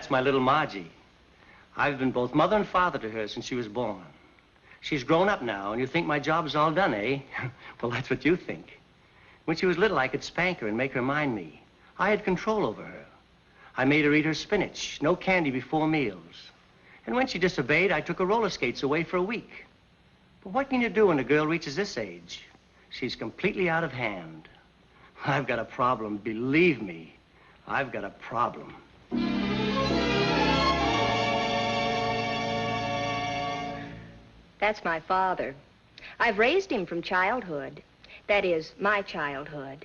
That's my little Margie. I've been both mother and father to her since she was born. She's grown up now, and you think my job's all done, eh? Well, that's what you think. When she was little, I could spank her and make her mind me. I had control over her. I made her eat her spinach, no candy before meals. And when she disobeyed, I took her roller skates away for a week. But what can you do when a girl reaches this age? She's completely out of hand. I've got a problem, believe me. I've got a problem. That's my father. I've raised him from childhood. That is, my childhood.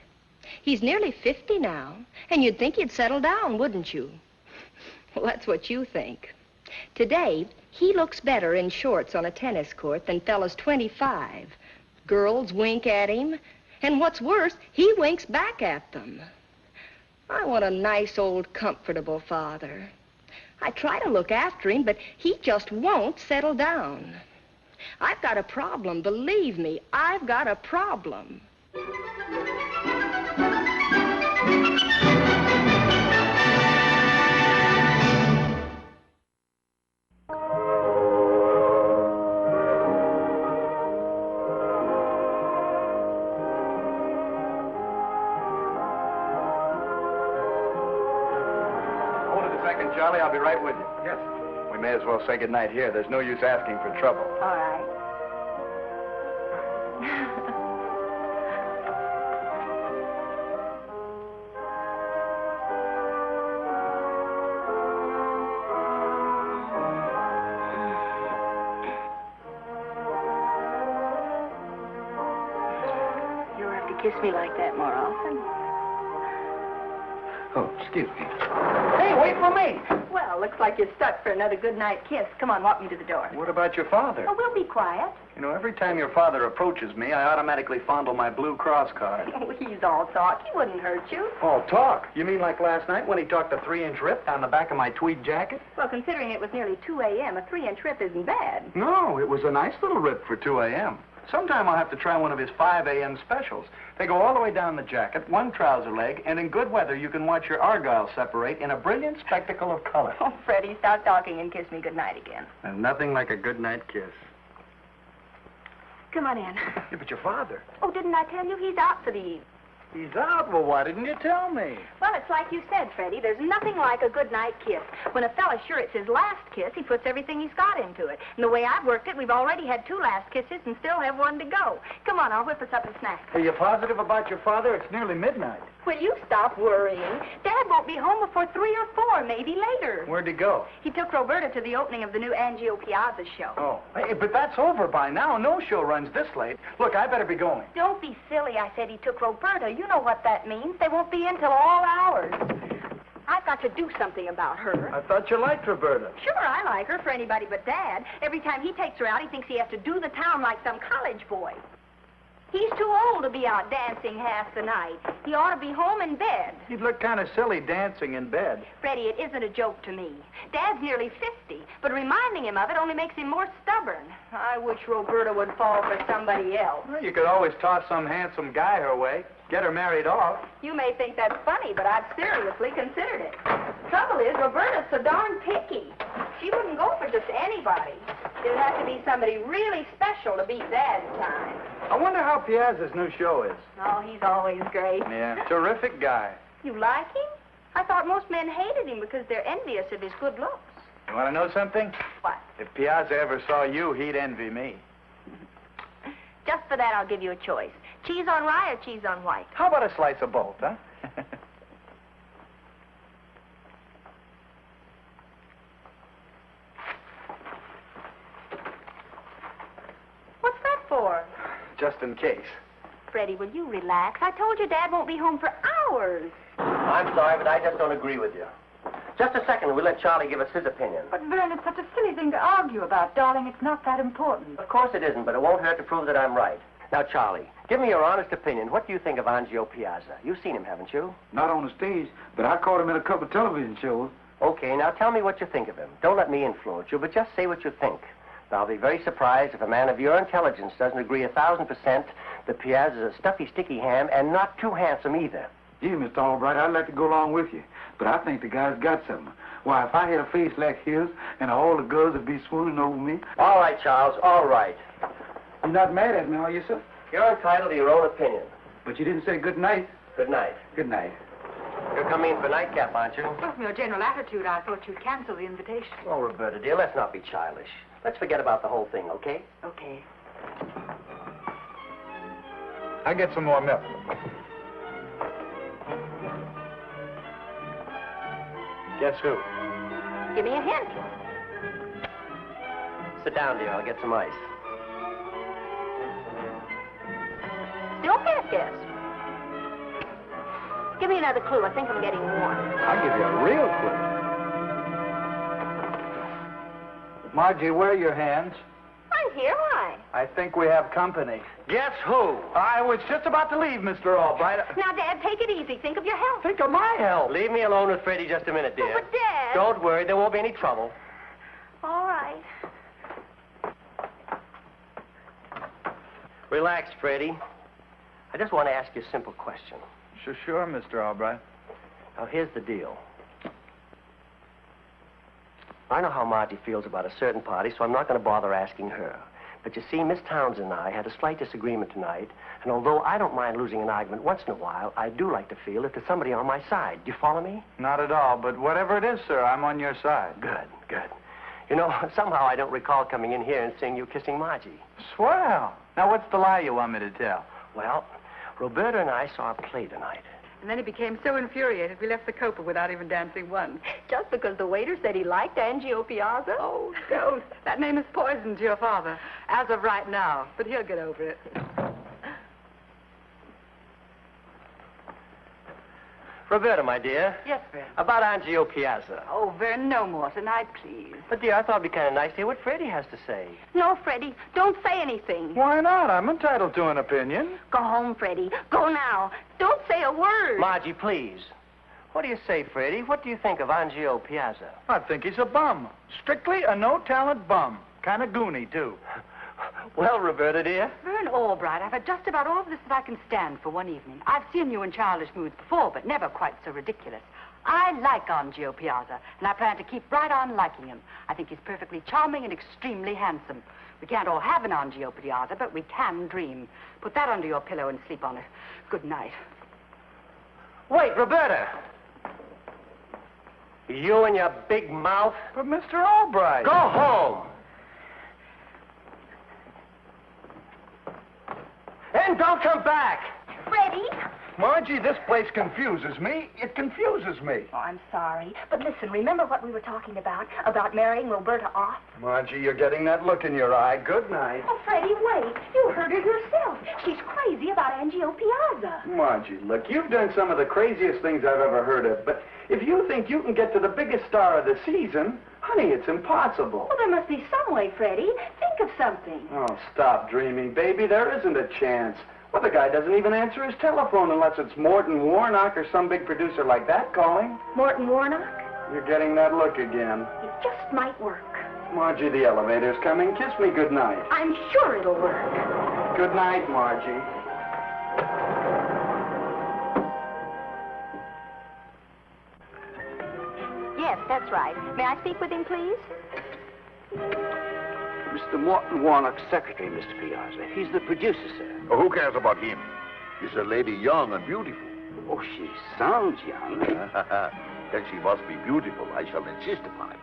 He's nearly 50 now, and you'd think he'd settle down, wouldn't you? Well, that's what you think. Today, he looks better in shorts on a tennis court than fellas 25. Girls wink at him, and what's worse, he winks back at them. I want a nice, old, comfortable father. I try to look after him, but he just won't settle down. I've got a problem, believe me, I've got a problem. Charlie, I'll be right with you. Yes. We may as well say goodnight here. There's no use asking for trouble. All right. You'll have to kiss me like that more often. Oh, excuse me. Hey, wait for me. Well, looks like you're stuck for another good night kiss. Come on, walk me to the door. What about your father? Oh, we'll be quiet. You know, every time your father approaches me, I automatically fondle my Blue Cross card. Oh, he's all talk. He wouldn't hurt you. All talk? You mean like last night when he talked a 3-inch rip down the back of my tweed jacket? Well, considering it was nearly 2 a.m., a 3-inch rip isn't bad. No, it was a nice little rip for 2 a.m. Sometime I'll have to try one of his 5 a.m. specials. They go all the way down the jacket, one trouser leg, and in good weather you can watch your argyle separate in a brilliant spectacle of color. Oh, Freddie, stop talking and kiss me goodnight again. And nothing like a good night kiss. Come on in. Yeah, but your father. Oh, didn't I tell you he's out for the evening? He's out? Well, why didn't you tell me? Well, it's like you said, Freddie. There's nothing like a good night kiss. When a fella's sure it's his last kiss, he puts everything he's got into it. And the way I've worked it, we've already had 2 last kisses and still have 1 to go. Come on, I'll whip us up a snack. Are you positive about your father? It's nearly midnight. Will you stop worrying? Dad won't be home before 3 or 4, maybe later. Where'd he go? He took Roberta to the opening of the new Angio Piazza show. Oh, hey, but that's over by now. No show runs this late. Look, I better be going. Don't be silly. I said he took Roberta. You know what that means. They won't be in till all hours. I've got to do something about her. I thought you liked Roberta. Sure, I like her for anybody but Dad. Every time he takes her out, he thinks he has to do the town like some college boy. He's too old to be out dancing half the night. He ought to be home in bed. He'd look kind of silly dancing in bed. Freddie, it isn't a joke to me. Dad's nearly 50, but reminding him of it only makes him more stubborn. I wish Roberta would fall for somebody else. Well, you could always toss some handsome guy her way. Get her married off. You may think that's funny, but I've seriously considered it. Trouble is, Roberta's so darn picky. She wouldn't go for just anybody. It'd have to be somebody really special to beat Dad's time. I wonder how Piazza's new show is. Oh, he's always great. Yeah, terrific guy. You like him? I thought most men hated him because they're envious of his good looks. You want to know something? What? If Piazza ever saw you, he'd envy me. Just for that, I'll give you a choice. Cheese on rye or cheese on white? How about a slice of both, huh? What's that for? Just in case. Freddie, will you relax? I told you Dad won't be home for hours. I'm sorry, but I just don't agree with you. Just a second, we'll let Charlie give us his opinion. But, Vern, it's such a silly thing to argue about, darling. It's not that important. Of course it isn't, but it won't hurt to prove that I'm right. Now, Charlie, give me your honest opinion. What do you think of Angio Piazza? You've seen him, haven't you? Not on the stage, but I caught him in a couple of television shows. Okay, now tell me what you think of him. Don't let me influence you, but just say what you think. I'll be very surprised if a man of your intelligence doesn't agree 1,000% that Piazza's a stuffy, sticky ham and not too handsome either. Gee, Mr. Albright, I'd like to go along with you, but I think the guy's got something. Why, if I had a face like his, and all the girls would be swooning over me. All right, Charles, all right. You're not mad at me, are you, sir? You're entitled to your own opinion. But you didn't say good night. Good night. Good night. You're coming in for nightcap, aren't you? Well, from your general attitude, I thought you'd cancel the invitation. Oh, Roberta, dear, let's not be childish. Let's forget about the whole thing, okay? Okay. I'll get some more milk. Guess who? Give me a hint. Sit down, dear. I'll get some ice. Still can't guess. Give me another clue. I think I'm getting warm. I'll give you a real clue. Margie, where are your hands? I'm here, why? I think we have company. Guess who? I was just about to leave, Mr. Albright. Now, Dad, take it easy. Think of your health. Think of my help. Leave me alone with Freddie just a minute, dear. Oh, but, Dad... Don't worry. There won't be any trouble. All right. Relax, Freddie. I just want to ask you a simple question. Sure, Mr. Albright. Now, here's the deal. I know how Margie feels about a certain party, so I'm not going to bother asking her. But you see, Miss Townsend and I had a slight disagreement tonight, and although I don't mind losing an argument once in a while, I do like to feel that there's somebody on my side. Do you follow me? Not at all, but whatever it is, sir, I'm on your side. Good, good. You know, somehow I don't recall coming in here and seeing you kissing Margie. Swell. Now, what's the lie you want me to tell? Well, Roberta and I saw a play tonight. And then he became so infuriated, we left the Copa without even dancing once. Just because the waiter said he liked Angio Piazza? Oh, don't. That name is poison to your father, as of right now. But he'll get over it. Roberta, my dear. Yes, Vern. About Angio Piazza. Oh, Vern, no more tonight, please. But, dear, I thought it'd be kind of nice to hear what Freddie has to say. No, Freddie, don't say anything. Why not? I'm entitled to an opinion. Go home, Freddie. Go now. Don't say a word. Margie, please. What do you say, Freddie? What do you think of Angio Piazza? I think he's a bum. Strictly a no-talent bum. Kind of goony, too. Well, Roberta, dear. Vern Albright, I've had just about all of this that I can stand for one evening. I've seen you in childish moods before, but never quite so ridiculous. I like Angio Piazza, and I plan to keep right on liking him. I think he's perfectly charming and extremely handsome. We can't all have an Angio Piazza, but we can dream. Put that under your pillow and sleep on it. Good night. Wait, Roberta. You and your big mouth. But Mr. Albright. Go home. And don't come back. Freddie? Margie, this place confuses me. It confuses me. Oh, I'm sorry. But listen, remember what we were talking about marrying Roberta off? Margie, you're getting that look in your eye. Good night. Oh, Freddie, wait. You heard her yourself. She's crazy about Angio Piazza. Margie, look, you've done some of the craziest things I've ever heard of, but if you think you can get to the biggest star of the season, honey, it's impossible. Well, there must be some way, Freddie. Think of something. Oh, stop dreaming, baby. There isn't a chance. Well, the guy doesn't even answer his telephone unless it's Morton Warnock or some big producer like that calling. Morton Warnock? You're getting that look again. It just might work. Margie, the elevator's coming. Kiss me good night. I'm sure it'll work. Good night, Margie. Yes, that's right. May I speak with him, please? Mr. Morton Warnock's secretary, Mr. Piazza. He's the producer, sir. Oh, who cares about him? He's a lady young and beautiful. Oh, she sounds young. Then she must be beautiful. I shall insist upon it.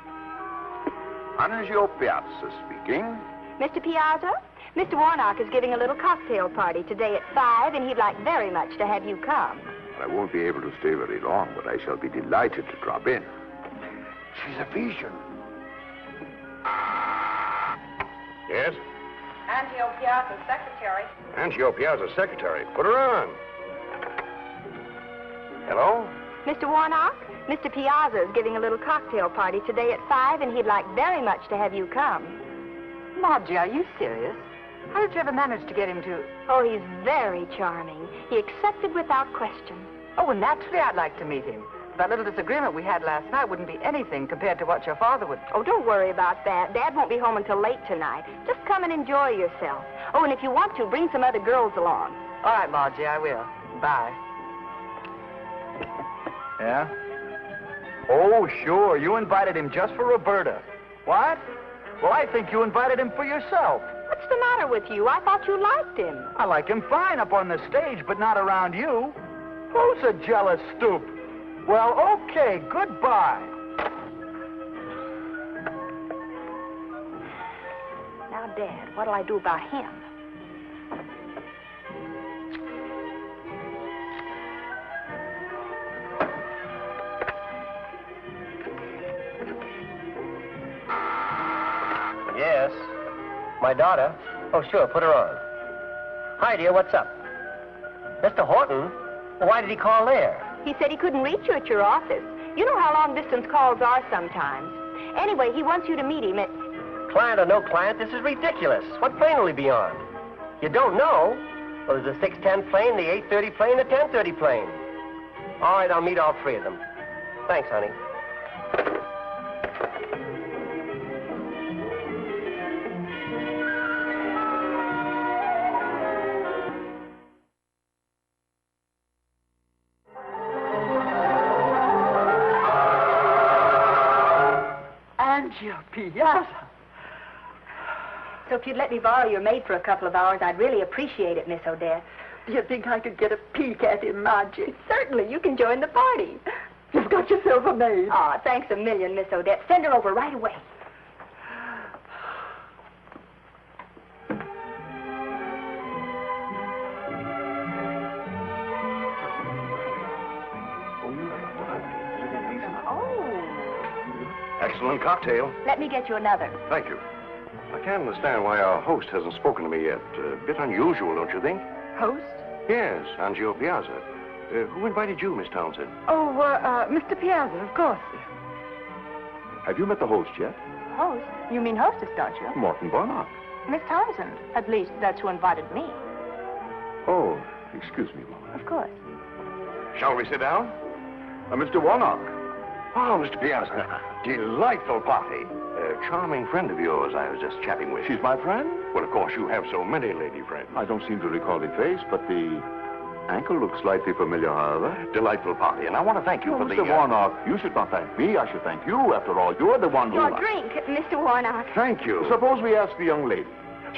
Angio Piazza speaking. Mr. Piazza, Mr. Warnock is giving a little cocktail party today at 5, and he'd like very much to have you come. I won't be able to stay very long, but I shall be delighted to drop in. She's a vision. Yes? Angio Piazza's secretary. Angio Piazza's secretary. Put her on. Hello? Mr. Warnock, Mr. Piazza is giving a little cocktail party today at 5, and he'd like very much to have you come. Margie, are you serious? How did you ever manage to get him to... Oh, he's very charming. He accepted without question. Oh, well, naturally I'd like to meet him. That little disagreement we had last night wouldn't be anything compared to what your father would... Oh, don't worry about that. Dad won't be home until late tonight. Just come and enjoy yourself. Oh, and if you want to, bring some other girls along. All right, Margie, I will. Bye. Yeah? Oh, sure. You invited him just for Roberta. What? Well, I think you invited him for yourself. What's the matter with you? I thought you liked him. I like him fine up on the stage, but not around you. Who's a jealous stoop? Well, okay, goodbye. Now, Dad, what'll I do about him? Yes. My daughter? Oh, sure, put her on. Hi, dear, what's up? Mr. Horton? Well, why did he call there? He said he couldn't reach you at your office. You know how long-distance calls are sometimes. Anyway, he wants you to meet him at... Client or no client, this is ridiculous. What plane will he be on? You don't know? Well, there's a 6:10 plane, the 8:30 plane, the 10:30 plane. All right, I'll meet all three of them. Thanks, honey. Piazza. So if you'd let me borrow your maid for a couple of hours, I'd really appreciate it, Miss Odetts. Do you think I could get a peek at him, Margie? Certainly, you can join the party. You've got yourself a maid. Aw, thanks a million, Miss Odetts. Send her over right away. Excellent cocktail. Let me get you another. Thank you. I can't understand why our host hasn't spoken to me yet. A bit unusual, don't you think? Host? Yes, Angio Piazza. Who invited you, Miss Townsend? Oh, Mr. Piazza, of course. Have you met the host yet? Host? You mean hostess, don't you? Morton Barnock. Miss Townsend. At least, that's who invited me. Oh, excuse me a moment. Of course. Shall we sit down? Mr. Warnock. Oh, Mr. Piazza. Delightful party. A charming friend of yours I was just chatting with. She's my friend? Well, of course, you have so many lady friends. I don't seem to recall the face, but the ankle looks slightly familiar, however. Delightful party, and I want to thank you for the... Mr. Warnock, you should not thank me. I should thank you. After all, you're the one who... Your drink, Mr. Warnock. Thank you. Suppose we ask the young lady.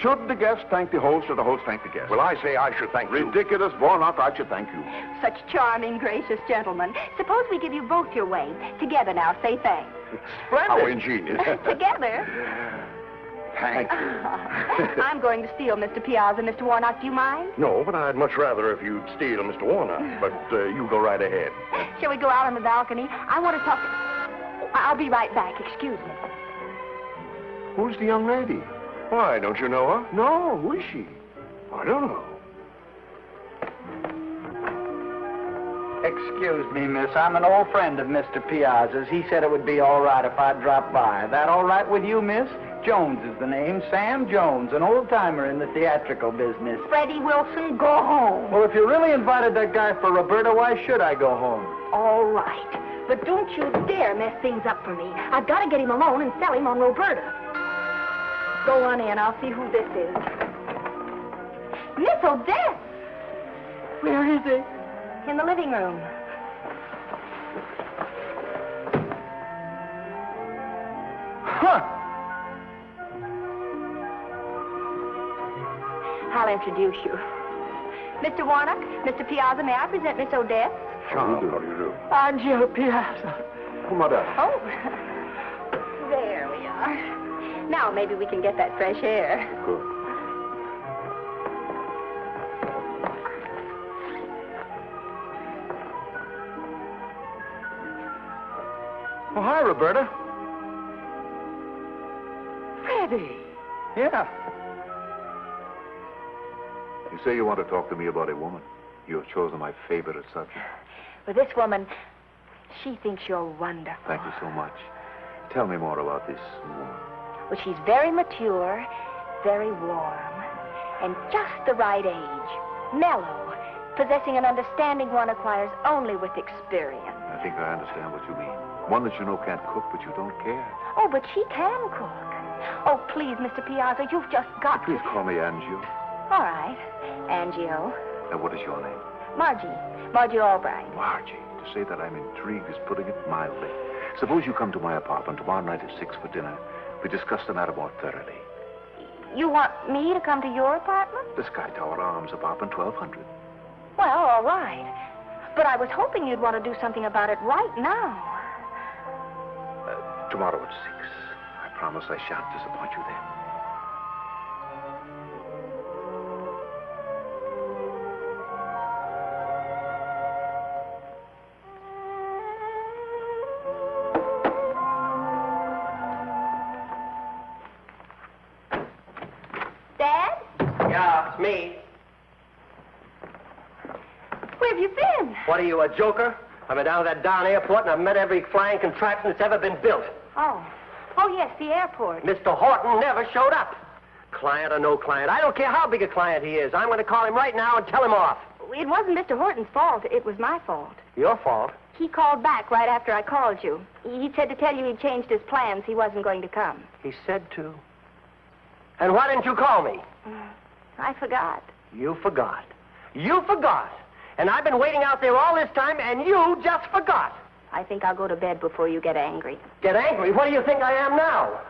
Should the guest thank the host or the host thank the guest? Well, I say I should thank you. Ridiculous, Warnock, I should thank you. Such charming, gracious gentlemen. Suppose we give you both your way. Together now, say thanks. Splendid. How ingenious. Together. Thank you. I'm going to steal Mr. Piazza. Mr. Warnock, do you mind? No, but I'd much rather if you'd steal Mr. Warnock. But you go right ahead. Shall we go out on the balcony? I want to talk to... I'll be right back. Excuse me. Who's the young lady? Why, don't you know her? No, who is she? I don't know. Excuse me, miss. I'm an old friend of Mr. Piazza's. He said it would be all right if I dropped by. That all right with you, miss? Jones is the name. Sam Jones, an old-timer in the theatrical business. Freddie Wilson, go home. Well, if you really invited that guy for Roberta, why should I go home? All right. But don't you dare mess things up for me. I've got to get him alone and sell him on Roberta. Go on in. I'll see who this is. Miss Odetts! Where is he? In the living room. Huh! I'll introduce you. Mr. Warnock, Mr. Piazza, may I present Miss Odetts? How do you do? Angio Piazza. Mother. Oh, there we are. Now maybe we can get that fresh air. Good. Oh, hi, Roberta. Freddie. Yeah. You say you want to talk to me about a woman. You have chosen my favorite subject. Well, this woman, she thinks you're wonderful. Thank you so much. Tell me more about this woman. Well, she's very mature, very warm, and just the right age. Mellow, possessing an understanding one acquires only with experience. I think I understand what you mean. One that you know can't cook, but you don't care. Oh, but she can cook. Oh, please, Mr. Piazza, you've just got Please to... call me Angio. All right. Angio. Now, what is your name? Margie. Margie Albright. Margie. To say that I'm intrigued is putting it mildly. Suppose you come to my apartment tomorrow night at 6 for dinner. We discuss the matter more thoroughly. You want me to come to your apartment? The Sky Tower Arms, apartment 1200. Well, all right. But I was hoping you'd want to do something about it right now. Tomorrow at 6. I promise I shan't disappoint you then. Dad? Yeah, it's me. Where have you been? What are you, a joker? I've been down to that darn airport and I've met every flying contraption that's ever been built. Oh. Oh, yes, the airport. Mr. Horton never showed up. Client or no client. I don't care how big a client he is. I'm going to call him right now and tell him off. It wasn't Mr. Horton's fault. It was my fault. Your fault? He called back right after I called you. He said to tell you he'd changed his plans. He wasn't going to come. He said to. And why didn't you call me? I forgot. You forgot. You forgot. And I've been waiting out there all this time, and you just forgot. I think I'll go to bed before you get angry. Get angry? What do you think I am now?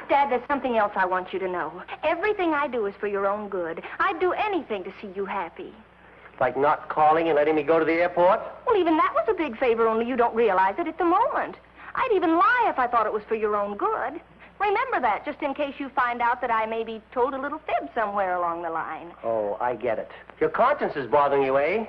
Dad, there's something else I want you to know. Everything I do is for your own good. I'd do anything to see you happy. Like not calling and letting me go to the airport? Well, even that was a big favor, only you don't realize it at the moment. I'd even lie if I thought it was for your own good. Remember that, just in case you find out that I maybe told a little fib somewhere along the line. Oh, I get it. Your conscience is bothering you, eh?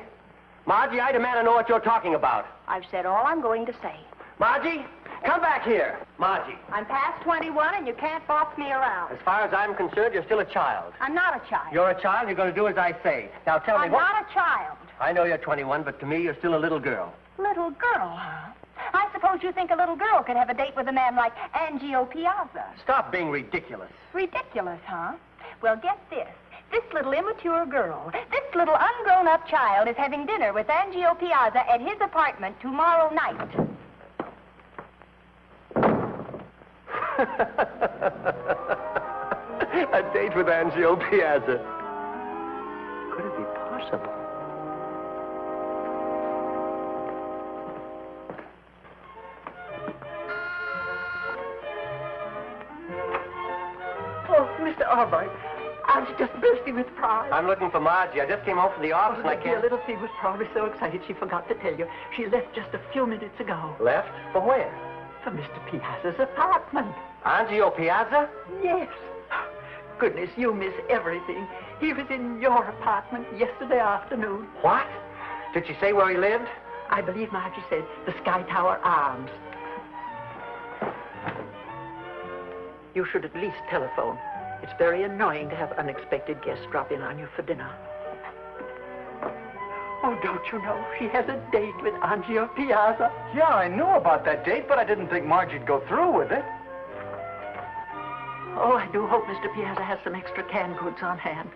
Margie, I demand to know what you're talking about. I've said all I'm going to say. Margie, come back here. Margie. I'm past 21 and you can't boss me around. As far as I'm concerned, you're still a child. I'm not a child. You're a child, you're going to do as I say. Now tell me I'm what... not a child. I know you're 21, but to me, you're still a little girl. Little girl, huh? I suppose you think a little girl can have a date with a man like Angio Piazza. Stop being ridiculous. Ridiculous, huh? Well, get this. This little immature girl, this little ungrown-up child is having dinner with Angio Piazza at his apartment tomorrow night. A date with Angio Piazza. Could it be possible? Oh, Mr. Albright, I was just bursting with pride. I'm looking for Margie. I just came home from the office and I Dear can't... little thing was probably so excited she forgot to tell you. She left just a few minutes ago. Left? For where? For Mr. Piazza's apartment. Angio Piazza? Yes. Goodness, you miss everything. He was in your apartment yesterday afternoon. What? Did she say where he lived? I believe Margie said the Sky Tower Arms. You should at least telephone. It's very annoying to have unexpected guests drop in on you for dinner. Oh, don't you know? She has a date with Angio Piazza. Yeah, I knew about that date, but I didn't think Margie'd go through with it. Oh, I do hope Mr. Piazza has some extra canned goods on hand.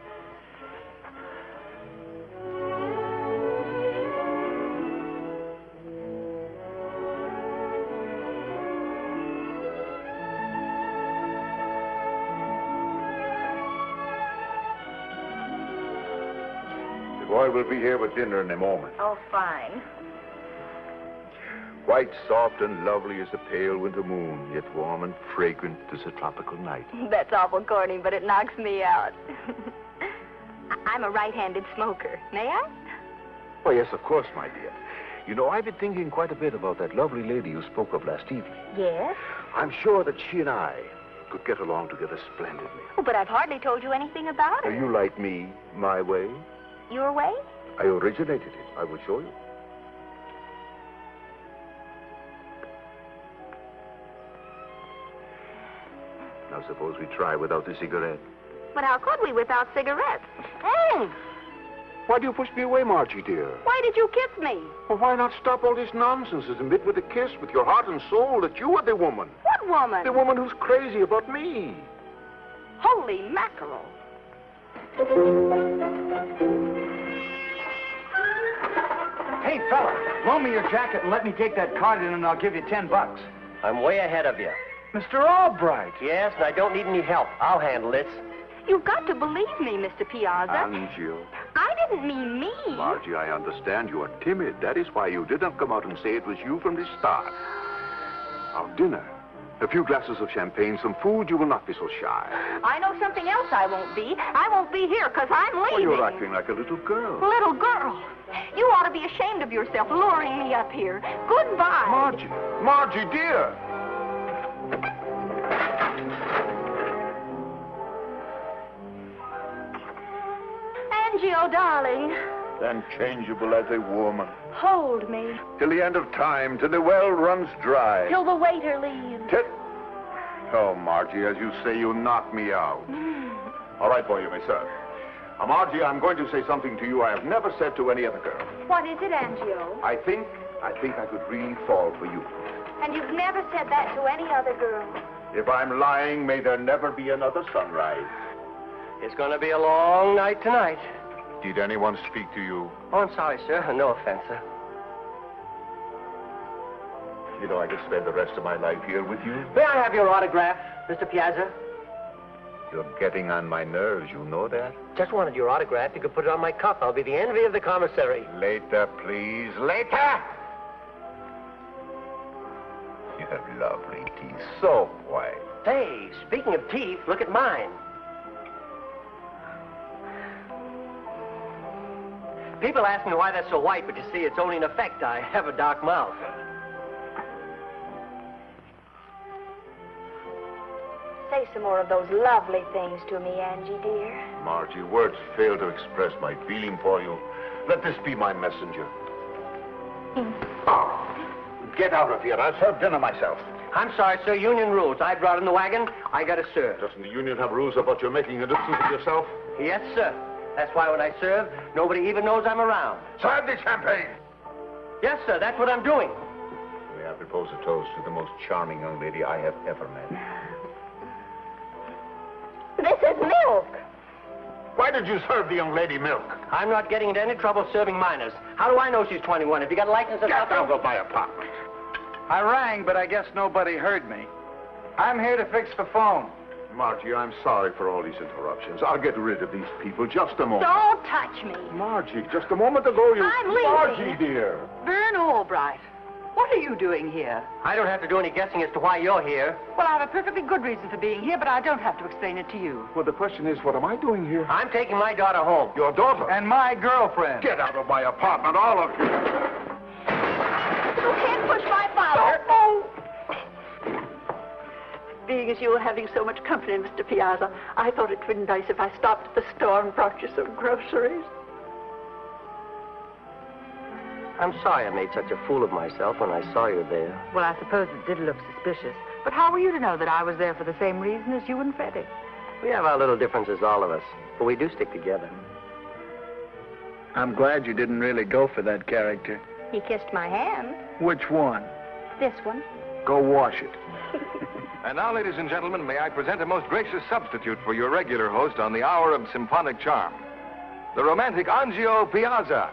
The boy will be here with dinner in a moment. Oh, fine. White, soft, and lovely as a pale winter moon, yet warm and fragrant as a tropical night. That's awful corny, but it knocks me out. I'm a right-handed smoker. May I? Oh, yes, of course, my dear. You know, I've been thinking quite a bit about that lovely lady you spoke of last evening. Yes? I'm sure that she and I could get along together splendidly. Oh, but I've hardly told you anything about Are her. you like me, my way? Your way? I originated it. I will show you. Now, suppose we try without the cigarette. But how could we without cigarettes? Why do you push me away, Margie, dear? Why did you kiss me? Well, why not stop all this nonsense and admit with a kiss, with your heart and soul, that you are the woman? What woman? The woman who's crazy about me. Holy mackerel. Hey, fella, loan me your jacket and let me take that card in and I'll give you $10. I'm way ahead of you. Mr. Albright. Yes, and I don't need any help. I'll handle this. You've got to believe me, Mr. Piazza. Angio. I didn't mean me. Margie, I understand you are timid. That is why you didn't come out and say it was you from the start. Our dinner. A few glasses of champagne, some food, you will not be so shy. I know something else I won't be. I won't be here because I'm leaving. Well, you're acting like a little girl. Little girl. You ought to be ashamed of yourself luring me up here. Goodbye. Margie. Margie, dear. Angie, oh, darling. Unchangeable as a woman. Hold me. Till the end of time, till the well runs dry. Till the waiter leaves. Oh, Margie, as you say, you knock me out. All right, boy, you may serve. Margie, I'm going to say something to you I have never said to any other girl. What is it, Angio? I think I could really fall for you. And you've never said that to any other girl. If I'm lying, may there never be another sunrise. It's going to be a long night tonight. Did anyone speak to you? Oh, I'm sorry, sir. No offense, sir. You know, I could spend the rest of my life here with you. May I have your autograph, Mr. Piazza? You're getting on my nerves, you know that? Just wanted your autograph. You could put it on my cuff. I'll be the envy of the commissary. Later, please. Later! You have lovely teeth. So white. Hey, speaking of teeth, look at mine. People ask me why they're so white, but you see, it's only an effect. I have a dark mouth. Say some more of those lovely things to me, Angie, dear. Margie, words fail to express my feeling for you. Let this be my messenger. Get out of here. I'll serve dinner myself. I'm sorry, sir. Union rules. I brought in the wagon. I got to serve. Doesn't the union have rules about your making a nuisance of yourself? Yes, sir. That's why when I serve, nobody even knows I'm around. Serve the champagne. Yes, sir. That's what I'm doing. May I propose a toast to the most charming young lady I have ever met? This is milk. Why did you serve the young lady milk? I'm not getting into any trouble serving minors. How do I know she's 21? Have you got a likeness or Get something? out of my apartment. I rang, but I guess nobody heard me. I'm here to fix the phone. Margie, I'm sorry for all these interruptions. I'll get rid of these people. Just a moment. Don't touch me. Margie, just a moment ago you... I'm leaving. Margie, dear. Vern Albright, what are you doing here? I don't have to do any guessing as to why you're here. Well, I have a perfectly good reason for being here, but I don't have to explain it to you. Well, the question is, what am I doing here? I'm taking my daughter home. Your daughter. And my girlfriend. Get out of my apartment, all of you. You can't push my father. Being as you were having so much company, Mr. Piazza, I thought it would be nice if I stopped at the store and brought you some groceries. I'm sorry I made such a fool of myself when I saw you there. Well, I suppose it did look suspicious. But how were you to know that I was there for the same reason as you and Freddie? We have our little differences, all of us, but we do stick together. I'm glad you didn't really go for that character. He kissed my hand. Which one? This one. Go wash it. And now, ladies and gentlemen, may I present a most gracious substitute for your regular host on the hour of symphonic charm, the romantic Angio Piazza.